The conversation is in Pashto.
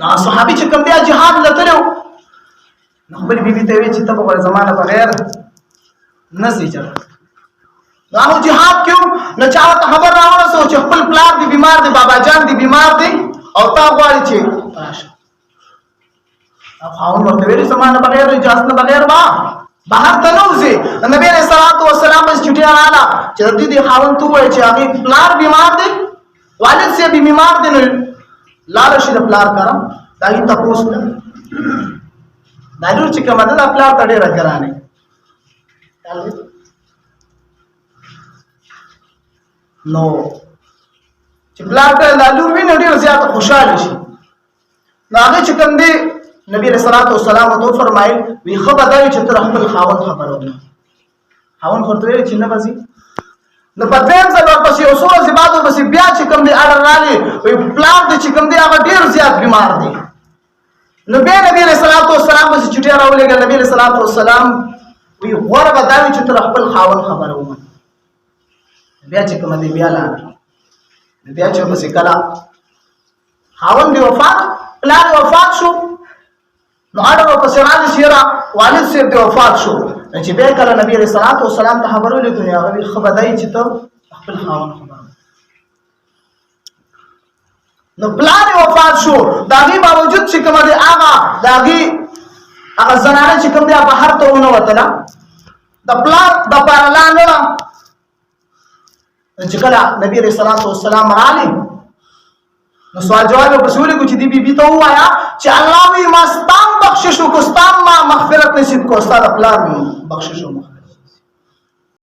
نو صحابي چې کوم بیا جهاد لتلو نو خپل بیبي ته وی چې ته په زمانه بغیر نسی چل راهو جهاد کیوں نو چا ته خبر راوړل سو چې خپل پلار دی بیمار دی بابا جان دی بیمار دی او تا غواړي چې راشه خاون ورته ویل زمانه بغیر اجازه نه بغیر وا بهر ته نوځي نبی رسول الله والسلام بس چټي رااله چې دې خاون ته وایي چې هغه پلار بیمار دی والد سے بھی بیمار دی نو لار شي د پلار کارم دایي تاسو نه دایو چې کومه ده پلار ته ډیره ګرانه نو چې پلار ته لالور ویني ډیر زیات خوشاله شي نو هغه چې کوم دی نبی رسول الله والسلام ته فرمایل وی خو بدای چې تر خپل خاوند خبرونه خاوند ورته چې نه بزي نو په دیم ځل ورپسې اصول زبادو بس بیا چې کوم دی اړه رالي وی پلان دی چې کوم دی هغه ډیر زیات بیمار دی نو به نبی رسول الله والسلام بس چټي راولېګل نبی رسول الله والسلام وی غوړ بدای چې تر خپل خاوند خبرونه بیا چې کوم دی بیا لاله بیا چې بس کلا خاوند دی وفات پلان وفات شو نو اړه په سراج شیرا والد سے دی وفات شو چې به کله نبی رسول الله والسلام ته خبرو لیکو هغه خبردای چې ته خپل خاوند خبر نو پلان وفات شو داغي باوجود چې کوم دی داغي هغه زنانه چې کوم دی بهر ته ونه وتله د پلان د پارلان چې کله نبی رسول الله والسلام علی نو سوال جواب په سوري کو چې دی بي ته وایا چې الله وي ما ستام بخشش کو ستام ما مغفرت نصیب کو استاد خپل بخشش